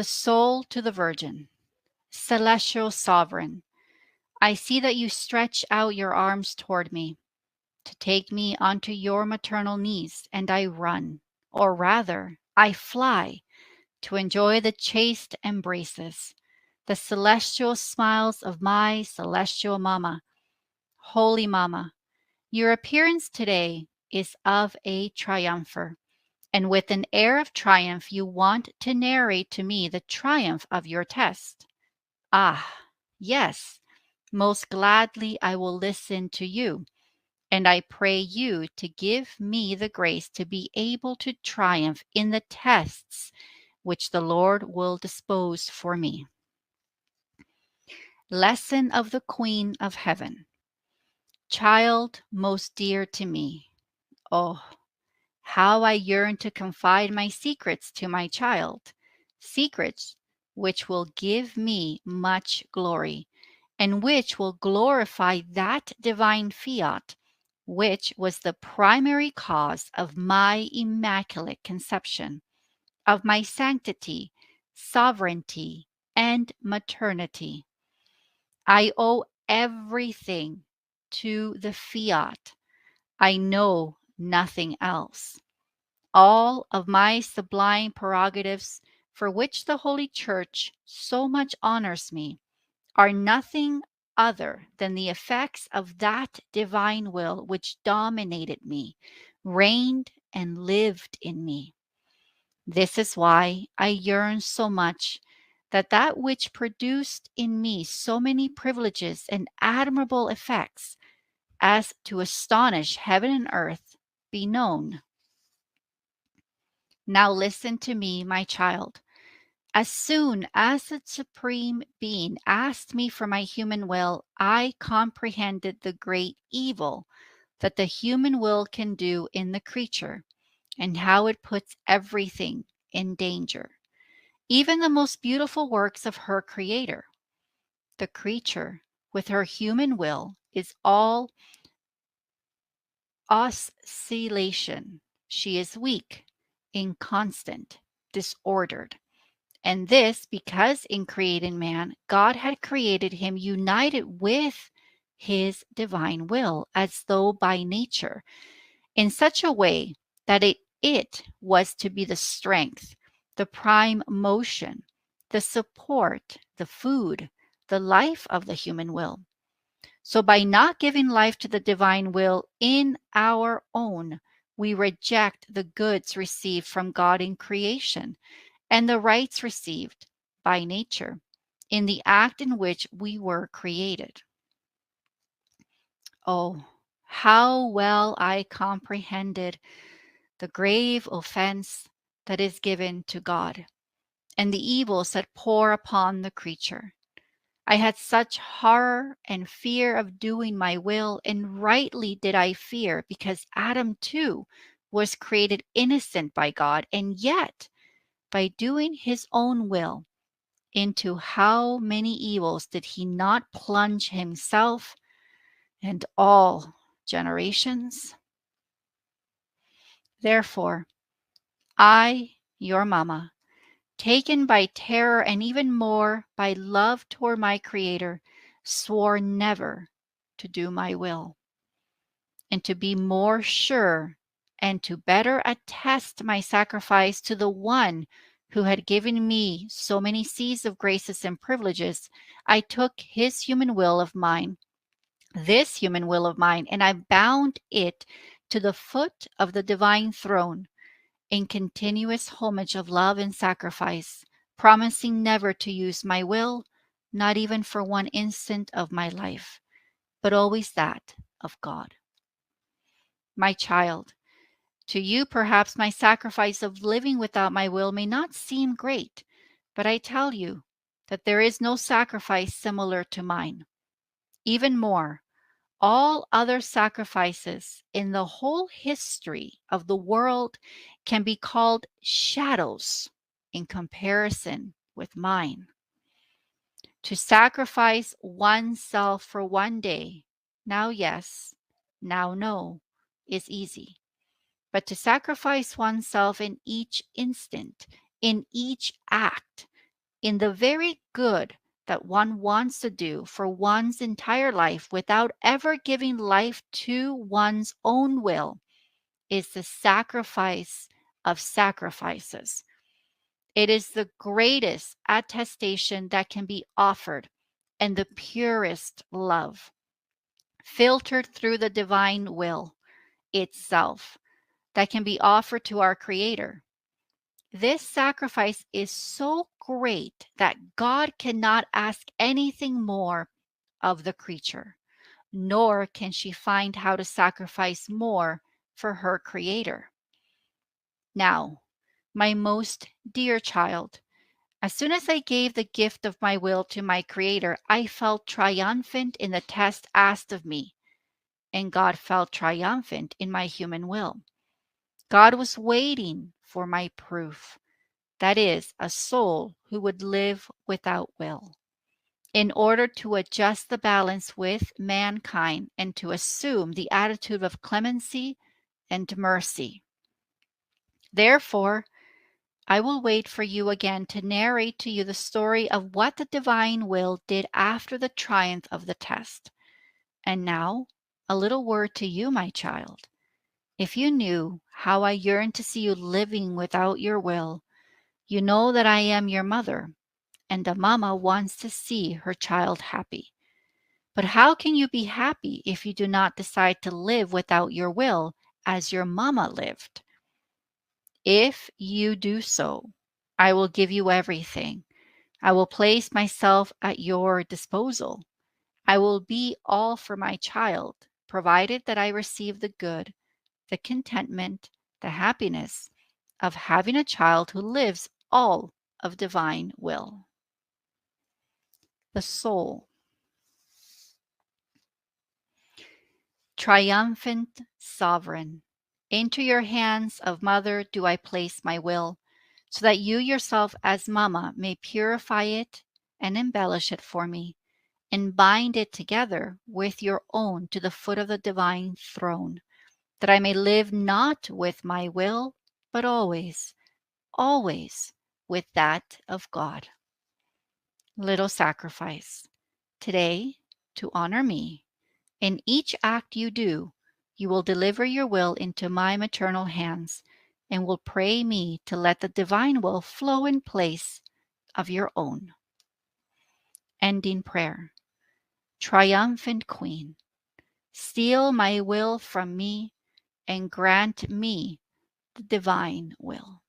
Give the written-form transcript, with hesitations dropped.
the soul to the Virgin. Celestial Sovereign, I see that you stretch out your arms toward me to take me onto your maternal knees, and I run, or rather, I fly, to enjoy the chaste embraces, the celestial smiles of my celestial Mama. Holy Mama, your appearance today is of a triumpher, and with an air of triumph you want to narrate to me the triumph of your test. Ah, yes, most gladly I will listen to you, and I pray you to give me the grace to be able to triumph in the tests which the Lord will dispose for me. Lesson of the Queen of Heaven. Child most dear to me. Oh, how I yearn to confide my secrets to my child, secrets which will give me much glory, and which will glorify that divine fiat which was the primary cause of my immaculate conception, of my sanctity, sovereignty, and maternity. I owe everything to the fiat. I know nothing else. All of my sublime prerogatives, for which the Holy Church so much honors me, are nothing other than the effects of that divine will which dominated me, reigned, and lived in me. This is why I yearn so much that that which produced in me so many privileges and admirable effects as to astonish heaven and earth be known. Now listen to me, my child. As soon as the Supreme Being asked me for my human will, I comprehended the great evil that the human will can do in the creature, and how it puts everything in danger, even the most beautiful works of her Creator. The creature, with her human will, is all oscillation. She is weak, inconstant, disordered. And this because in creating man, God had created him united with his divine will, as though by nature, in such a way that it was to be the strength, the prime motion, the support, the food, the life of the human will. So by not giving life to the divine will in our own, we reject the goods received from God in creation and the rights received by nature in the act in which we were created. Oh, how well I comprehended the grave offense that is given to God and the evils that pour upon the creature. I had such horror and fear of doing my will, and rightly did I fear, because Adam too was created innocent by God, and yet by doing his own will, into how many evils did he not plunge himself and all generations? Therefore, I, your Mama, taken by terror and even more by love toward my Creator, swore never to do my will, and to be more sure and to better attest my sacrifice to the one who had given me so many seas of graces and privileges, I took his human will of mine, this human will of mine, and I bound it to the foot of the divine throne in continuous homage of love and sacrifice, promising never to use my will, not even for one instant of my life, but always that of God. My child, to you perhaps my sacrifice of living without my will may not seem great, but I tell you that there is no sacrifice similar to mine. Even more, all other sacrifices in the whole history of the world can be called shadows in comparison with mine. To sacrifice oneself for one day, now yes, now no, is easy. But to sacrifice oneself in each instant, in each act, in the very good that one wants to do for one's entire life without ever giving life to one's own will is the sacrifice of sacrifices. It is the greatest attestation that can be offered and the purest love, filtered through the divine will itself, that can be offered to our Creator. This sacrifice is so great that God cannot ask anything more of the creature, nor can she find how to sacrifice more for her Creator. Now, my most dear child, as soon as I gave the gift of my will to my Creator, I felt triumphant in the test asked of me, and God felt triumphant in my human will. God was waiting for my proof, that is, a soul who would live without will, in order to adjust the balance with mankind and to assume the attitude of clemency and mercy. Therefore, I will wait for you again to narrate to you the story of what the divine will did after the triumph of the test. And now, a little word to you, my child. If you knew how I yearn to see you living without your will, you know that I am your mother, and a mama wants to see her child happy. But how can you be happy if you do not decide to live without your will as your mama lived? If you do so, I will give you everything. I will place myself at your disposal. I will be all for my child, provided that I receive the good, the contentment, the happiness of having a child who lives all of divine will. The soul. Triumphant sovereign, into your hands of mother do I place my will, so that you yourself as Mama may purify it and embellish it for me, and bind it together with your own to the foot of the divine throne, that I may live not with my will, but always, always with that of God. Little sacrifice. Today, to honor me, in each act you do, you will deliver your will into my maternal hands and will pray me to let the divine will flow in place of your own. Ending prayer. Triumphant Queen, steal my will from me and grant me the divine will.